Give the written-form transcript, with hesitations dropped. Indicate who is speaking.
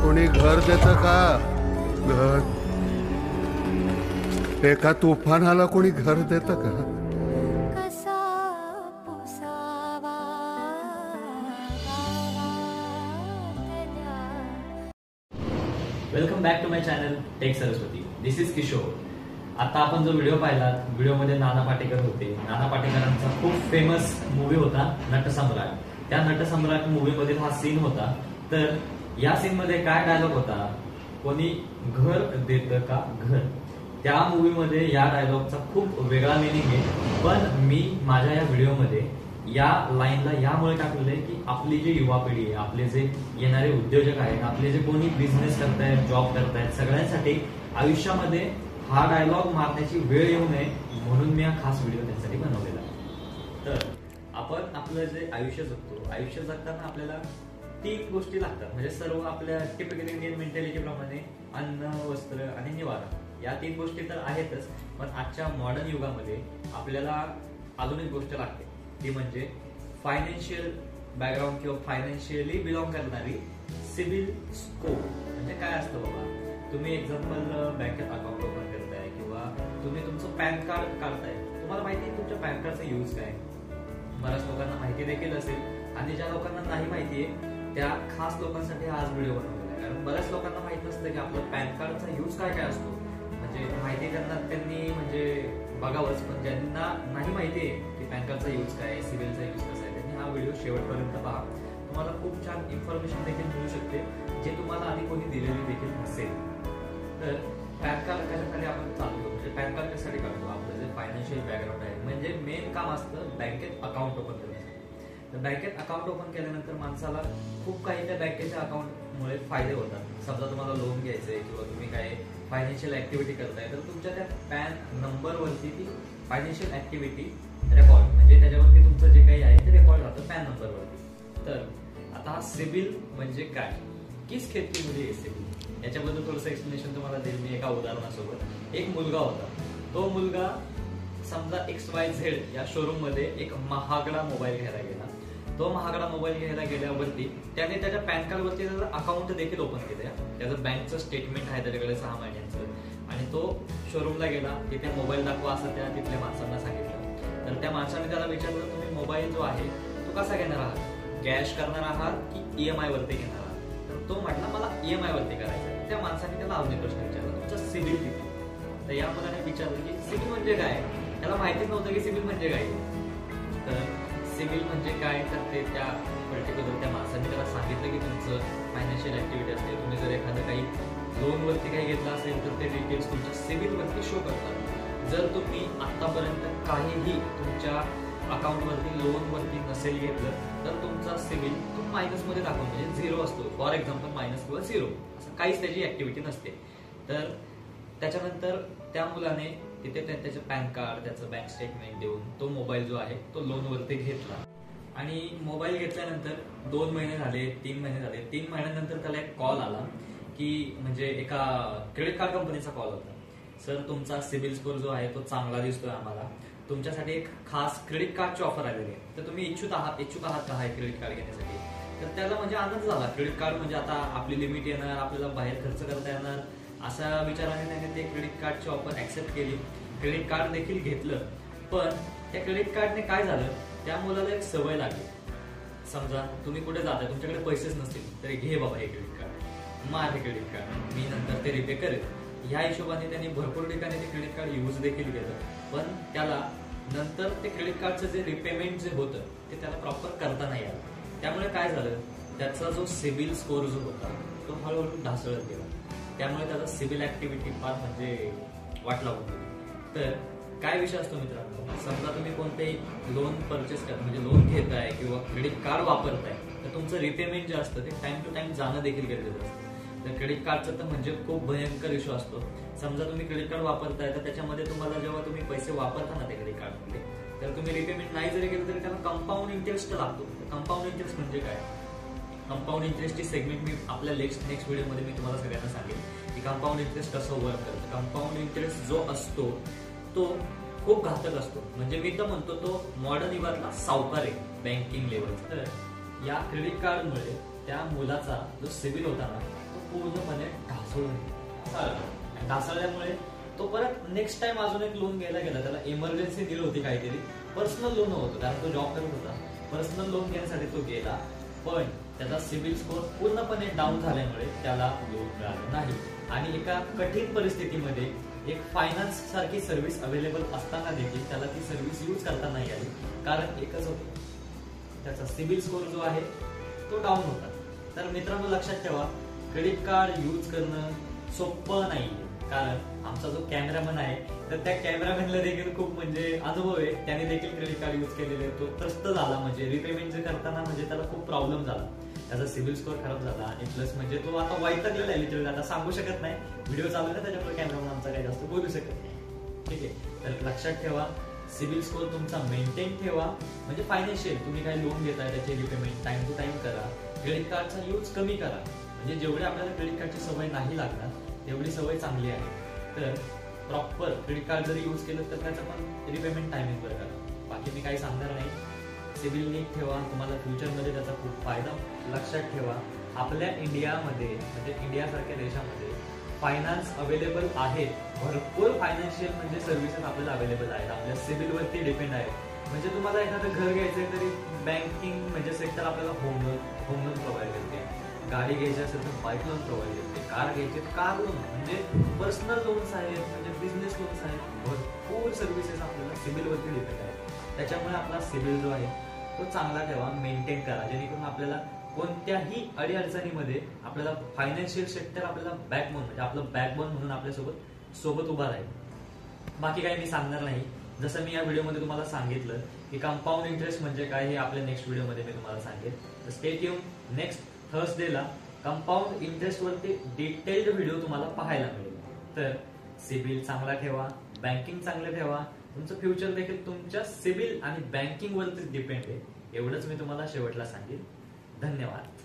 Speaker 1: कोणी घर देतं का? घर एका तुफानाला कोणी घर देतं का?
Speaker 2: Welcome back to my channel tech Saraswati. This is Kishore. आता आपण जो व्हिडिओ पाहिला, व्हिडिओमध्ये नाना पाटेकर होते. नाना पाटेकरांचा खूप फेमस मूवी होता नटसम्राट. त्या नटसम्राट मूवी मधील हा सीन होता. तर या सीन मध्ये काय डायलॉग होता? कोणी घर देतं का घर? त्या मूवी मध्ये या डायलॉगचा खूप वेगळा मिनिंग आहे. पण मी माझ्या या व्हिडिओमध्ये या लाईनला यामुळे टाकलेलं आहे की आपली जी युवा पिढी आहे, आपले जे येणारे उद्योजक आहेत, आपले जे कोणी बिझनेस करतायत, जॉब करतायत, सगळ्यांसाठी आयुष्यामध्ये हा डायलॉग मारण्याची वेळ येऊ नये म्हणून मी हा खास व्हिडिओ त्यांच्यासाठी बनवलेला आहे. तर आपण आपलं जे आयुष्य जगतो, आयुष्य जगताना आपल्याला 3 गोष्टी लागतात. म्हणजे सर्व आपल्या टिपिकल इंडियन मेंटॅलिटी प्रमाणे अन्न, वस्त्र आणि निवारा या 3 गोष्टी तर आहेतच. पण आजच्या मॉडर्न युगामध्ये आपल्याला अजून एक गोष्ट लागते, ती म्हणजे फायनान्शियल बॅकग्राऊंड किंवा फायनान्शियली बिलॉंग करणारी सिबिल स्कोर. म्हणजे काय असतं बाबा? तुम्ही एक्झाम्पल बँकेत अकाउंट ओपन करताय किंवा तुम्ही तुमचं पॅन कार्ड काढताय. तुम्हाला माहिती आहे तुमच्या पॅन कार्डचा यूज काय? बऱ्याच लोकांना माहिती देखील असेल आणि ज्या लोकांना नाही माहितीये त्या खास लोकांसाठी आज व्हिडिओ बनवलेला आहे. कारण बऱ्याच लोकांना माहित नसतं की आपलं पॅन कार्डचा यूज काय काय असतो. म्हणजे माहिती त्यांनी म्हणजे बघावंच. पण ज्यांना नाही माहितीये की पॅन कार्डचा यूज काय, सिबिलचा यूज कसा आहे, त्यांनी हा व्हिडिओ शेवटपर्यंत पहा. तुम्हाला खूप छान इन्फॉर्मेशन देखील मिळू शकते जे तुम्हाला आधी कोणी दिलेली देखील नसेल. तर पॅन कार्ड कशासाठी आपण चालू करू? म्हणजे पॅन कार्ड कशासाठी काढतो? आपलं जे फायनान्शियल बॅकग्राऊंड आहे, म्हणजे मेन काम असतं बँकेत अकाउंट ओपन करण्यासाठी. तर बँकेत अकाउंट ओपन केल्यानंतर माणसाला खूप काही त्या बँकेच्या अकाउंटमुळे फायदे होतात. समजा तुम्हाला लोन घ्यायचंय किंवा तुम्ही काय फायनान्शियल ऍक्टिव्हिटी करताय, तर तुमच्या त्या पॅन नंबरवरती ती फायनान्शियल ऍक्टिव्हिटी रेकॉर्ड, म्हणजे त्याच्यावरती तुमचं जे काही आहे ते रेकॉर्ड राहतं पॅन नंबरवरती. तर आता हा सिबिल म्हणजे काय? किस खेती म्हणजे सिबिल? याच्याबद्दल थोडंसं एक्सप्लेनेशन तुम्हाला देईल मी एका उदाहरणासोबत. एक मुलगा होता. तो मुलगा समजा XYZ या शोरूम मध्ये एक महागडा मोबाईल घ्यायला गेला. तो महागडा मोबाईल घ्यायला गेल्यावरती त्याने त्याच्या पॅन कार्ड वरती त्याचं अकाउंट देखील ओपन केलं. त्याचं बँकचं स्टेटमेंट आहे त्याच्याकडे 6 महिन्यांचं. आणि तो शोरूमला गेला, तिथे मोबाईल दाखवा असं त्या तिथल्या माणसांना सांगितलं. तर त्या माणसाने त्याला विचारलं, तुम्ही मोबाईल जो आहे तो कसा घेणार आहात? कॅश करणार आहात की EMI वरती घेणार आहात? तर तो म्हटला मला EMI वरती करायचं. त्या माणसाने त्याला अजून एक प्रश्न विचारला, तुमचा सिबिल किती? तर या मुलाने विचारलं की सिबिल म्हणजे काय? त्याला माहितीच नव्हतं की सिबिल म्हणजे काय. तर सिबिल म्हणजे काय? तर ते त्या पर्टिक्युलर त्या माणसाने त्याला सांगितलं की तुमचं फायनान्शियल ऍक्टिव्हिटी असते, तुम्ही जर एखादं काही लोन वरती काही घेतलं असेल तर ते डिटेल्स तुमच्या सिबिल वरती शो करतात. जर तुम्ही आतापर्यंत काहीही तुमच्या अकाउंट वरती लोन वरती नसेल घेतलं तर तुमचा सिबिल तो मायनस मध्ये दाखवतो, म्हणजे 0 असतो. फॉर एक्झाम्पल मायनस किंवा 0 असं काहीच त्याची ऍक्टिव्हिटी नसते. तर त्याच्यानंतर त्या मुलाने तिथे त्याचं पॅन कार्ड, त्याचं बँक स्टेटमेंट देऊन तो मोबाईल जो आहे तो लोन वरती घेतला. आणि मोबाईल घेतल्यानंतर 2 महिने झाले, 3 महिने झाले. 3 महिन्यानंतर त्याला एक कॉल आला की म्हणजे एका क्रेडिट कार्ड कंपनीचा कॉल होता. सर, तुमचा सिबिल स्कोर जो आहे तो चांगला दिसतोय आम्हाला, तुमच्यासाठी एक खास क्रेडिट कार्डची ऑफर आलेली आहे. तर तुम्ही इच्छुक आहात का क्रेडिट कार्ड घेण्यासाठी? तर त्याला म्हणजे आनंद झाला. क्रेडिट कार्ड म्हणजे आता आपली लिमिट येणार, आपल्याला बाहेर खर्च करता येणार, अशा विचाराने त्याने ते क्रेडिट कार्डची ऑफर ऍक्सेप्ट केली. क्रेडिट कार्ड देखील घेतलं. पण त्या क्रेडिट कार्डने काय झालं, त्या मुलाला एक सवय लागली. समजा तुम्ही कुठे जाताय, तुमच्याकडे पैसेच नसतील, तरी घे बाबा हे क्रेडिट कार्ड, मार हे क्रेडिट कार्ड, मी नंतर ते रिपे करेल. ह्या हिशोबाने त्यांनी भरपूर ठिकाणी ते क्रेडिट कार्ड यूज देखील केलं. पण त्याला नंतर ते क्रेडिट कार्डचं जे रिपेमेंट जे होतं ते त्याला प्रॉपर करता नाही आलं. त्यामुळे काय झालं, त्याचा जो सिबिल स्कोर जो होता तो हळूहळू ढासळत गेला. त्यामुळे त्याचा सिबिल ऍक्टिव्हिटी फार म्हणजे वाट लागून गेली. तर काय विषय असतो मित्रांनो, समजा तुम्ही कोणतेही लोन परचेस करता, म्हणजे लोन घेताय किंवा क्रेडिट कार्ड वापरताय, तर तुमचं रिपेमेंट जे असतं ते टाइम टू टाइम जाणं देखील गरजेचं असतं. तर क्रेडिट कार्डचं तर म्हणजे खूप भयंकर इश्यू असतो. समजा तुम्ही क्रेडिट कार्ड वापरताय तर त्याच्यामध्ये तुम्हाला जेव्हा तुम्ही पैसे वापरता ना त्या क्रेडिट कार्डमध्ये, तर तुम्ही रिपेमेंट नाही जरी केलं तरी त्याला कंपाऊंड इंटरेस्ट लागतो. कंपाऊंड इंटरेस्ट म्हणजे काय? कंपाऊंड इंटरेस्टची सेगमेंट मी आपल्या नेक्स्ट व्हिडिओमध्ये मी तुम्हाला सगळ्यांना सांगेन की कंपाऊंड इंटरेस्ट कसं वर्क करतं. कंपाऊंड इंटरेस्ट जो असतो तो खूप घातक असतो. म्हणजे मी तर म्हणतो तो मॉडर्न युगातला सावकार आहे बँकिंग लेवलचा. तर या क्रेडिट कार्डमुळे त्या मुलाचा जो सिबिल होता ना तो पूर्णपणे ढासळल्यामुळे तो परत नेक्स्ट टाइम अजून एक लोन घ्यायला गेला. त्याला इमर्जन्सी नीड होती काहीतरी, पर्सनल लोन होतं कारण तो जॉब करत होता. पर्सनल लोन घेण्यासाठी तो गेला, पण त्याचा सिबिल स्कोअर पूर्णपणे डाऊन झाल्यामुळे त्याला लोन मिळालं नाही. आणि एका कठीण परिस्थितीमध्ये एक फायनान्स सारखी सर्व्हिस अवेलेबल असताना देखील त्याला ती सर्व्हिस यूज करता नाही आली. कारण एकच होतं, त्याचा सिबिल स्कोअर जो आहे तो डाऊन होता. तर मित्रांनो लक्षात ठेवा, क्रेडिट कार्ड यूज करणं सोपं नाही. कारण आमचा जो कॅमेरामॅन आहे तर त्या कॅमेरामॅनला देखील खूप म्हणजे अनुभव आहे. त्याने देखील क्रेडिट कार्ड यूज केलेले, तो त्रस्त झाला. म्हणजे रिपेमेंट जे करताना म्हणजे त्याला खूप प्रॉब्लेम झाला, त्याचा सिबिल स्कोअर खराब झाला. आणि प्लस म्हणजे तो आता वैतागलेला आहे लिटरली. आता सांगू शकत नाही, व्हिडिओ चालू आहे त्याच्यामुळे कॅमेरामॅन आमचा काही जास्त बोलू शकत नाही. ठीक आहे, तर लक्षात ठेवा, सिबिल स्कोअर तुमचा मेंटेन ठेवा. म्हणजे फायनान्शियल तुम्ही काही लोन घेताय त्याचे रिपेमेंट टाइम टू टाइम करा. क्रेडिट कार्डचा यूज कमी करा. म्हणजे जेवढी आपल्याला क्रेडिट कार्डची सवय नाही लागणार तेवढी सवय चांगली आहे. तर प्रॉपर क्रेडिट कार्ड जरी यूज केलं तर त्याचं पण रिपेमेंट टायमिंगवर करा. बाकी मी काही सांगणार नाही. सिबिल नीट ठेवा, तुम्हाला फ्युचरमध्ये त्याचा खूप फायदा. लक्षात ठेवा, आपल्या इंडियामध्ये म्हणजे इंडियासारख्या देशामध्ये फायनान्स अवेलेबल आहे. भरपूर फायनान्शियल म्हणजे सर्व्हिसेस आपल्याला अवेलेबल आहेत. आपल्या सिबिलवरती डिपेंड आहे. म्हणजे तुम्हाला एखादं घर घ्यायचंय तरी बँकिंग म्हणजे सेक्टर आपल्याला होम लोन प्रोव्हाइड करते. गाडी घ्यायची असेल तर बाईक लोन प्रोव्हाइड करते. कार घ्यायचे कार लोन, म्हणजे पर्सनल लोन्स आहेत, म्हणजे बिझनेस लोन्स आहेत. भरपूर सर्व्हिसेस आपल्याला सिबिलवरती डिपेंड आहेत. त्याच्यामुळे आपला सिबिल जो आहे तो चांगला ठेवा, मेंटेन करा, जेणेकरून आपल्याला कोणत्याही अडीअडचणीमध्ये आपल्याला फायनान्शियल सेक्टर आपल्याला बॅकबोन म्हणजे आपलं बॅकबोन म्हणून आपल्यासोबत उभा राहील. बाकी काही मी सांगणार नाही. जसं मी या व्हिडिओमध्ये तुम्हाला सांगितलं की कंपाऊंड इंटरेस्ट म्हणजे काय हे आपल्या नेक्स्ट व्हिडिओमध्ये मी तुम्हाला सांगेन. तर स्टे ट्यून. नेक्स्ट थर्सडेला कंपाऊंड इंटरेस्ट वरती डिटेल्ड व्हिडिओ तुम्हाला पाहायला मिळेल. तर सिबिल चांगला ठेवा, बँकिंग चांगलं ठेवा. तुमचं फ्युचर देखील तुमच्या सिबिल आणि बँकिंग वरतीच डिपेंड आहे. एवढंच मी तुम्हाला शेवटला सांगेन. धन्यवाद.